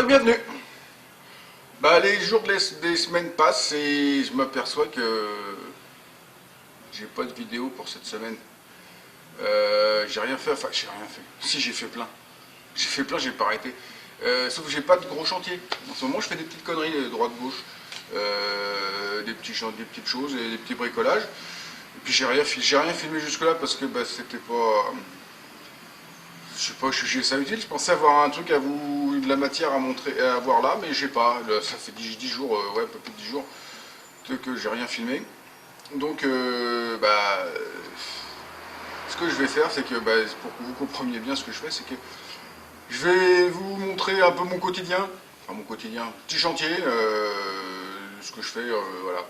Bonjour et bienvenue. Les jours des semaines passent et je m'aperçois que j'ai pas de vidéo pour cette semaine. J'ai rien fait, enfin j'ai rien fait. Si, j'ai fait plein. J'ai pas arrêté. Sauf que j'ai pas de gros chantier. En ce moment je fais des petites conneries de droite-gauche. Des petites choses et des petits bricolages. Et puis j'ai rien filmé jusque là parce que c'était pas... Je sais pas, je jugeais ça utile. Je pensais avoir un truc à vous, de la matière à montrer, à avoir là, mais j'ai pas. Ça fait 10 jours, ouais, un peu plus de 10 jours que j'ai rien filmé. Donc, ce que je vais faire, c'est que, pour que vous compreniez bien ce que je fais, c'est que je vais vous montrer un peu mon quotidien. Enfin, mon quotidien, petit chantier, ce que je fais, voilà.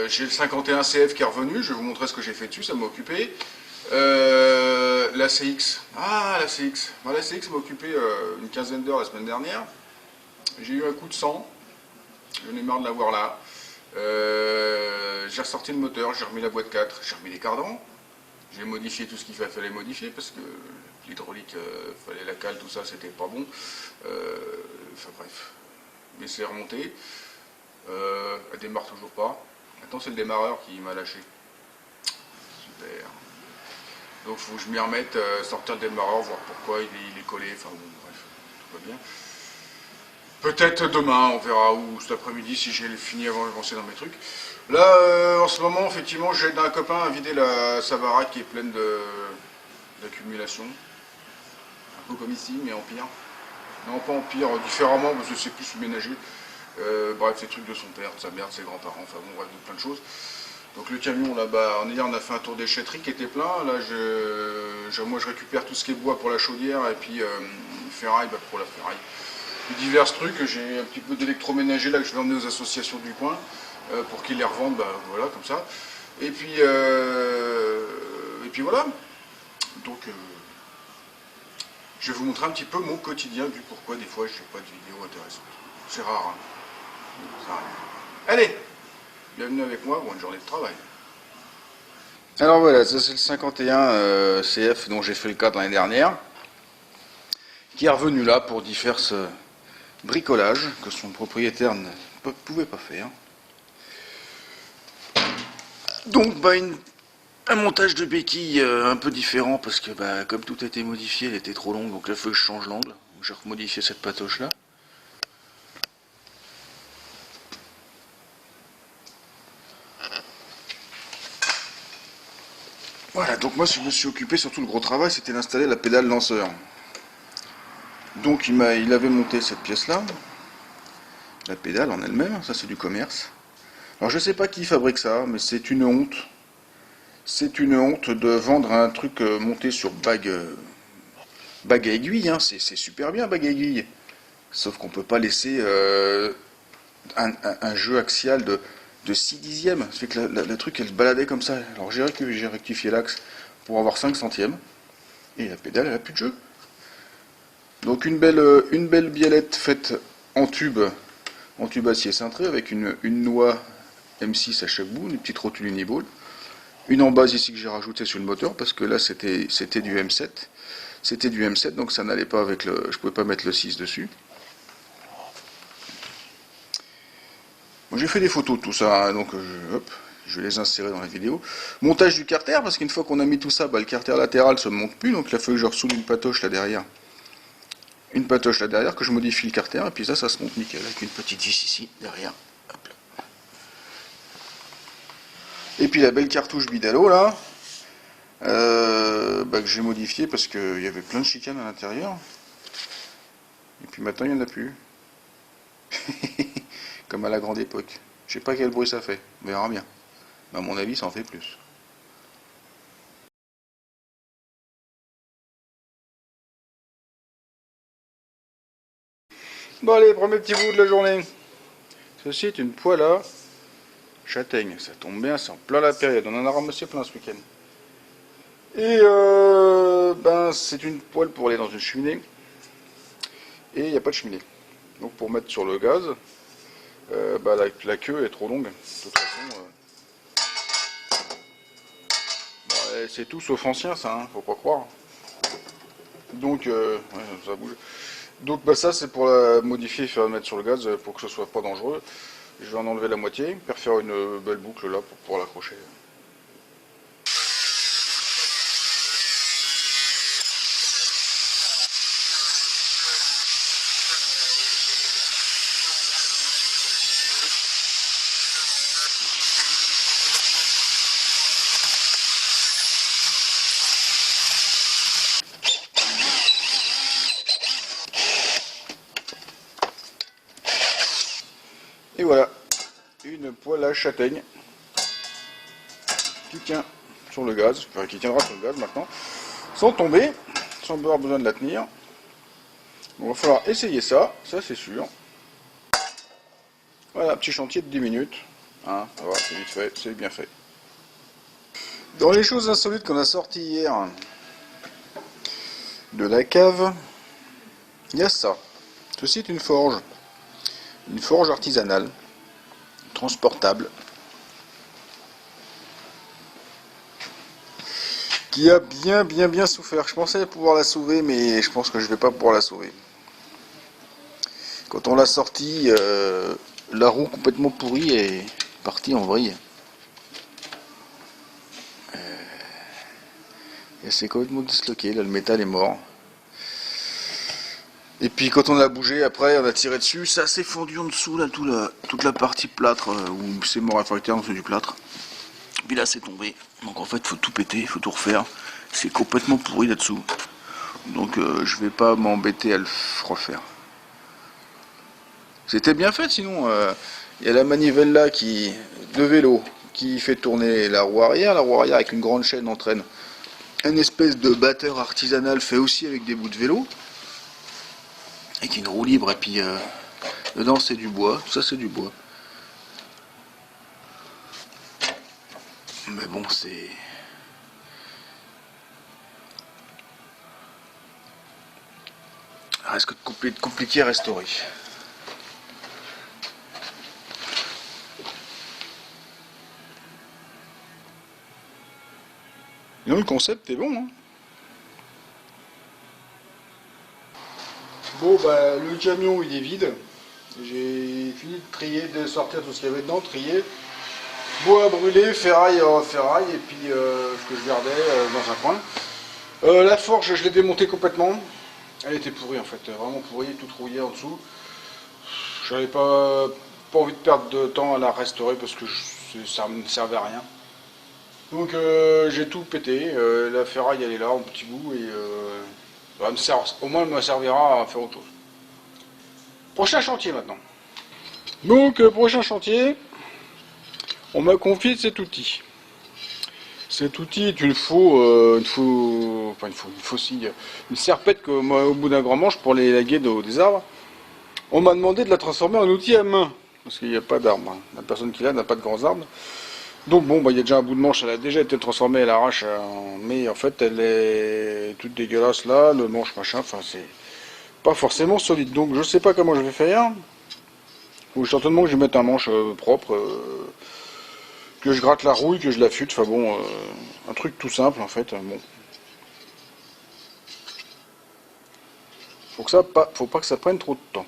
J'ai le 51 CF qui est revenu, je vais vous montrer ce que j'ai fait dessus, ça m'a occupé. La CX. Ah, la CX. La CX m'a occupé une quinzaine d'heures la semaine dernière. J'ai eu un coup de sang. J'en ai marre de l'avoir là. J'ai ressorti le moteur, j'ai remis la boîte 4, j'ai remis les cardans. J'ai modifié tout ce qu'il fallait modifier parce que l'hydraulique, fallait la cale, tout ça, c'était pas bon. Enfin bref. Mais c'est remonté. Elle démarre toujours pas. Maintenant, c'est le démarreur qui m'a lâché. Super. Donc il faut que je m'y remette, sortir le démarreur, voir pourquoi il est collé, enfin bon, bref, tout va bien. Peut-être demain, on verra, ou cet après-midi si j'ai fini avant d'avancer dans mes trucs. Là, en ce moment, effectivement, j'aide un copain à vider sa baraque qui est pleine d'accumulation. Un peu comme ici, mais en pire. Non, pas en pire, différemment, parce que c'est plus ménager. Bref, les trucs de son père, de sa mère, de ses grands-parents, enfin bon, bref, de plein de choses. Donc le camion là-bas, hier on a fait un tour d'échetterie qui était plein. Là, moi je récupère tout ce qui est bois pour la chaudière et puis ferraille pour la ferraille. Puis divers trucs, j'ai un petit peu d'électroménager là que je vais emmener aux associations du coin pour qu'ils les revendent, voilà, comme ça. Et puis voilà. Donc je vais vous montrer un petit peu mon quotidien du pourquoi des fois je n'ai pas de vidéos intéressantes. C'est rare, hein. Ça arrive. Allez! Bienvenue avec moi pour une journée de travail. Alors voilà, ça c'est le 51 CF dont j'ai fait le cas l'année dernière, qui est revenu là pour divers bricolages que son propriétaire ne pouvait pas faire. Donc un montage de béquille un peu différent parce que comme tout a été modifié, elle était trop longue, donc là il faut que je change l'angle. J'ai remodifié cette patoche là. Voilà, donc moi je me suis occupé, surtout le gros travail, c'était d'installer la pédale lanceur. Donc il avait monté cette pièce-là, la pédale en elle-même, ça c'est du commerce. Alors je sais pas qui fabrique ça, mais c'est une honte. C'est une honte de vendre un truc monté sur bague à aiguille, hein. C'est super bien bague à aiguille. Sauf qu'on peut pas laisser un jeu axial de 6 dixièmes. Ça fait que le truc elle se baladait comme ça. Alors j'ai rectifié l'axe pour avoir 5 centièmes. Et la pédale elle a plus de jeu. Donc une belle biellette faite en tube acier cintré avec une noix M6 à chaque bout, une petite rotule uniball. Une en base ici que j'ai rajouté sur le moteur parce que là c'était du M7. C'était du M7 donc ça n'allait pas avec le... Je pouvais pas mettre le 6 dessus. Bon, j'ai fait des photos de tout ça, hein, donc je vais les insérer dans la vidéo. Montage du carter parce qu'une fois qu'on a mis tout ça, le carter latéral se monte plus, donc il a fallu que je ressoule une patoche là derrière. Une patoche là derrière, que je modifie le carter, et puis ça se monte nickel, avec une petite vis ici, derrière. Hop là. Et puis la belle cartouche Bidalo là, que j'ai modifié parce qu'il y avait plein de chicanes à l'intérieur. Et puis maintenant il n'y en a plus. Comme à la grande époque. Je sais pas quel bruit ça fait, on verra bien. Mais à mon avis ça en fait plus. Bon allez, premier petit bout de la journée. Ceci est une poêle à châtaigne. Ça tombe bien, c'est en plein la période. On en a ramassé plein ce week-end. Et c'est une poêle pour aller dans une cheminée. Et il n'y a pas de cheminée. Donc pour mettre sur le gaz, la queue est trop longue. De toute façon, c'est tout sauf ancien ça, hein, faut pas croire. Donc, ouais, ça bouge. Donc bah, ça c'est pour la modifier, faire mettre sur le gaz pour que ce soit pas dangereux. Je vais en enlever la moitié, pour faire une belle boucle là pour pouvoir l'accrocher. Et voilà, une poêle à châtaigne qui tient sur le gaz, enfin qui tiendra sur le gaz maintenant, sans tomber, sans avoir besoin de la tenir. Donc, il va falloir essayer ça, ça c'est sûr. Voilà, petit chantier de 10 minutes. Hein, voilà, c'est vite fait, c'est bien fait. Dans les choses insolites qu'on a sorties hier de la cave, il y a ça. Ceci est une forge artisanale, transportable, qui a bien souffert. Je pensais pouvoir la sauver, mais je pense que je vais pas pouvoir la sauver. Quand on l'a sortie, la roue complètement pourrie est partie en vrille. Et c'est complètement disloqué, là le métal est mort. Et puis quand on a bougé, après on a tiré dessus, ça s'est fondu en dessous, là, toute la partie plâtre, où c'est mort réfractaire en dessous du plâtre. Puis là c'est tombé, donc en fait il faut tout péter, il faut tout refaire. C'est complètement pourri là-dessous. Donc je vais pas m'embêter à le refaire. C'était bien fait sinon, il y a la manivelle là de vélo qui fait tourner la roue arrière avec une grande chaîne entraîne une espèce de batteur artisanal fait aussi avec des bouts de vélo. Avec une roue libre et puis dedans c'est du bois, ça c'est du bois. Mais bon c'est... Reste compliqué à restaurer. Non, le concept est bon. Hein. Bon bah le camion il est vide. J'ai fini de trier, de sortir tout ce qu'il y avait dedans, trier. Bois à brûler, ferraille et puis ce que je gardais dans un coin. La forge je l'ai démontée complètement. Elle était pourrie en fait, vraiment pourrie, toute rouillée en dessous. J'avais pas envie de perdre de temps à la restaurer parce que ça ne servait à rien. Donc j'ai tout pété, la ferraille elle est là en petit bout et au moins elle me servira à faire autre chose. Prochain chantier maintenant. Donc prochain chantier, on m'a confié cet outil. Cet outil est une serpette que moi, au bout d'un grand manche pour les laguer des arbres. On m'a demandé de la transformer en outil à main, parce qu'il n'y a pas d'arbre. Hein. La personne qui l'a n'a pas de grands arbres. Donc bon, bah, il y a déjà un bout de manche, elle a déjà été transformée à l'arrache, mais en fait elle est toute dégueulasse là, le manche machin, enfin c'est pas forcément solide. Donc je sais pas comment je vais faire. Ou certainement que je vais mettre un manche propre, que je gratte la rouille, que je l'affûte, enfin bon, un truc tout simple en fait. Bon. Faut pas que ça prenne trop de temps.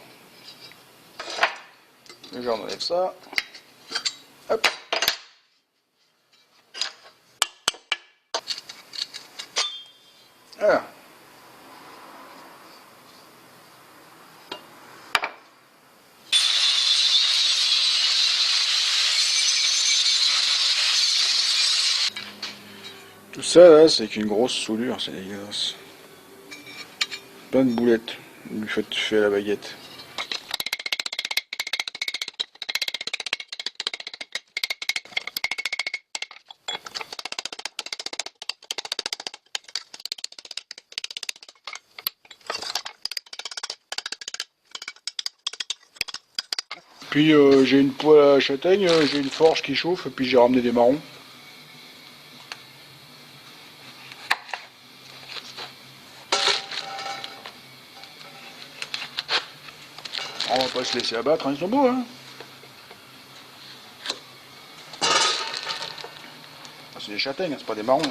Déjà on enlève ça. Hop. Voilà. Tout ça là, c'est qu'une grosse soudure, c'est dégueulasse. Plein de boulettes, du fait à la baguette. Puis j'ai une poêle à châtaigne, j'ai une forge qui chauffe, et puis j'ai ramené des marrons. On va pas se laisser abattre, hein, ils sont beaux, hein. C'est des châtaignes, c'est pas des marrons.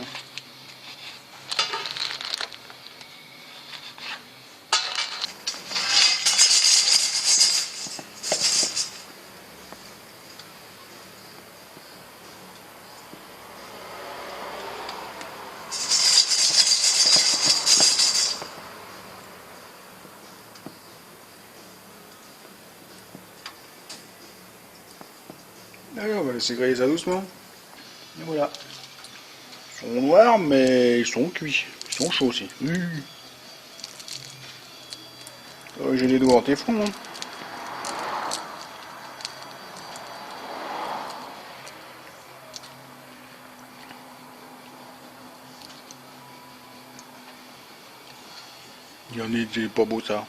Allez, on va laisser griller ça doucement. Et voilà. Ils sont noirs, mais ils sont cuits. Ils sont chauds aussi. J'ai les doigts en téflon. Hein. Il y en a, c'est pas beau ça.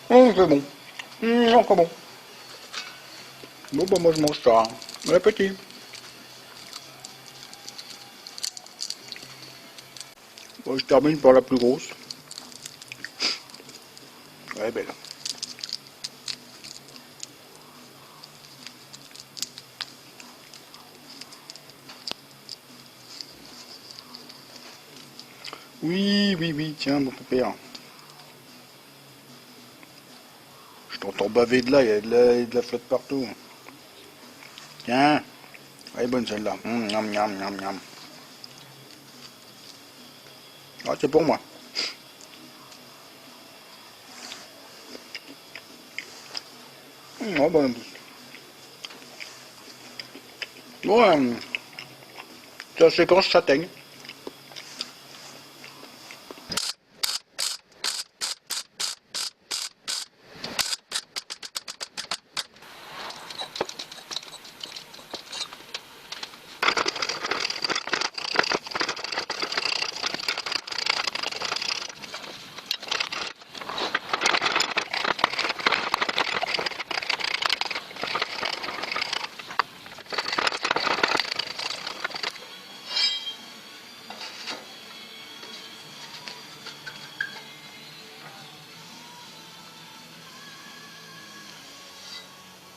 C'est bon. Encore bon. Bon, bah moi je mange ça. Bon appétit. Bon, je termine par la plus grosse. Elle est belle. Oui, oui, oui, tiens, mon pépère. Je t'entends baver de là, il y a de la flotte partout. Tiens, elle est bonne celle-là. Miam, miam, miam, miam. Ah, c'est pour moi. Oh, bah, bon, c'est la séquence châtaigne.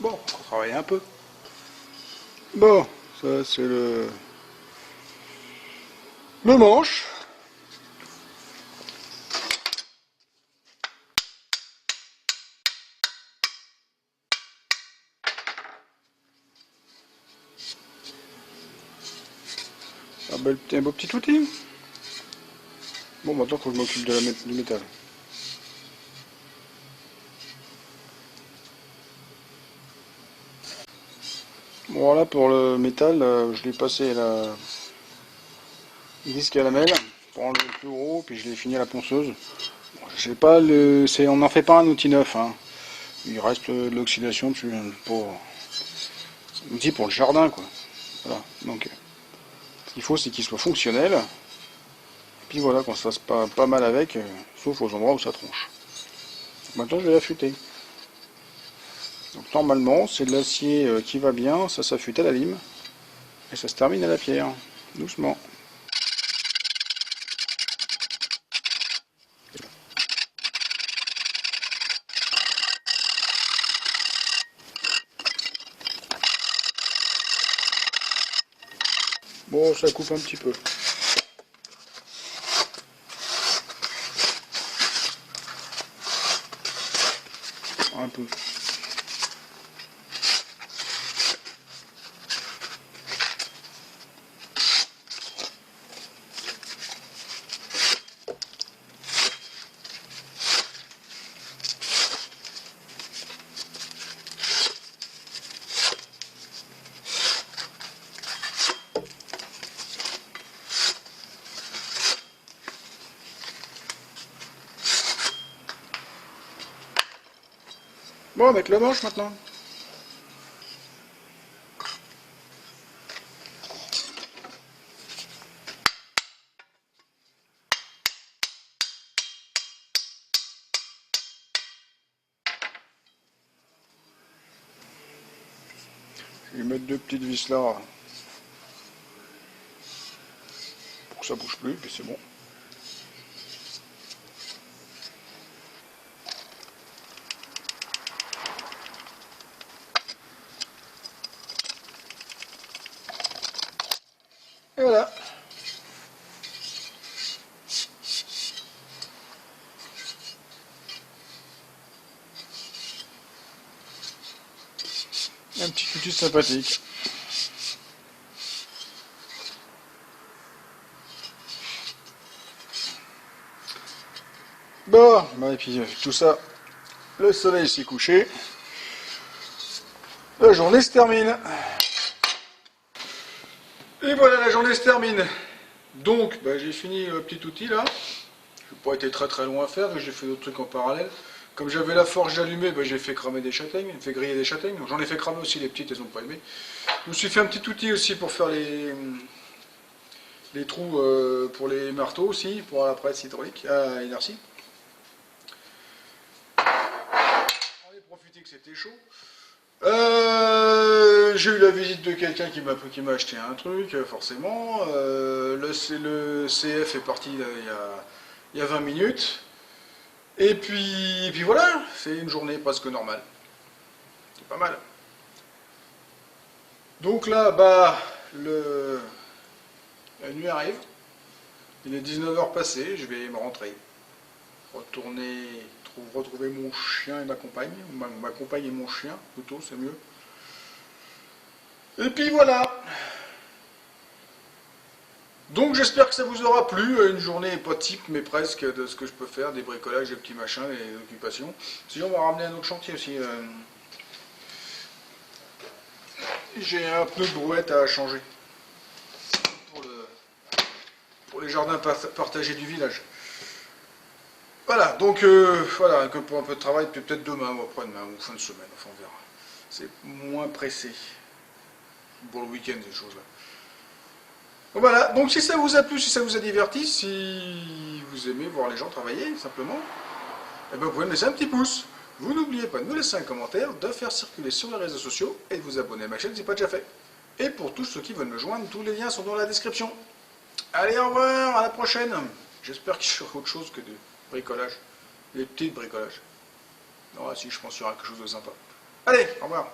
Bon, on va travailler un peu. Bon, ça c'est le manche. Un beau petit outil. Bon, maintenant faut que je m'occupe de du métal. Bon, voilà pour le métal, je l'ai passé la disque à lamelle pour enlever le plus gros, puis je l'ai fini à la ponceuse. Bon, je sais pas, on n'en fait pas un outil neuf. Hein. Il reste de l'oxydation dessus pour un outil pour le jardin, quoi. Voilà. Donc, ce qu'il faut, c'est qu'il soit fonctionnel. Et puis voilà, qu'on se fasse pas mal avec, sauf aux endroits où ça tronche. Maintenant, je vais l'affûter. Donc normalement, c'est de l'acier qui va bien, ça s'affûte à la lime, et ça se termine à la pierre, doucement. Bon, ça coupe un petit peu. Un peu. Bon, on va mettre le manche maintenant. Je vais mettre deux petites vis là pour que ça bouge plus, puis c'est bon. Et voilà. Un petit outil sympathique. Bon, bah et puis tout ça, le soleil s'est couché. La journée se termine. Et voilà, la journée se termine. Donc, bah, j'ai fini le petit outil là. Je n'ai pas été très très loin à faire, j'ai fait d'autres trucs en parallèle. Comme j'avais la forge allumée, bah, j'ai fait cramer des châtaignes, fait griller des châtaignes. J'en ai fait cramer aussi les petites, elles n'ont pas aimé. Je me suis fait un petit outil aussi pour faire les trous pour les marteaux aussi, pour la presse hydraulique, à inertie. On a profité que c'était chaud. J'ai eu la visite de quelqu'un qui m'a acheté un truc, forcément. Le CF est parti là, il y a 20 minutes. Et puis voilà, c'est une journée presque normale. C'est pas mal. Donc là, bah, la nuit arrive. Il est 19h passé, je vais me rentrer. Retrouver mon chien et ma compagne. Ma compagne et mon chien, plutôt, c'est mieux. Et puis voilà. Donc j'espère que ça vous aura plu. Une journée pas type, mais presque, de ce que je peux faire, des bricolages, des petits machins, des occupations. Sinon, on va ramener un autre chantier aussi. J'ai un pneu de brouette à changer. Pour les jardins partagés du village. Voilà, donc voilà, que pour un peu de travail, peut-être demain ou après-demain, ou fin de semaine, enfin on verra. C'est moins pressé pour le week-end, ces choses-là. Voilà, donc si ça vous a plu, si ça vous a diverti, si vous aimez voir les gens travailler, simplement, eh ben vous pouvez me laisser un petit pouce. Vous n'oubliez pas de me laisser un commentaire, de faire circuler sur les réseaux sociaux et de vous abonner à ma chaîne si ce n'est pas déjà fait. Et pour tous ceux qui veulent me joindre, tous les liens sont dans la description. Allez, au revoir, à la prochaine. J'espère qu'il y aura autre chose que du bricolage. Des petits bricolages. Non, si, je pense qu'il y aura quelque chose de sympa. Allez, au revoir.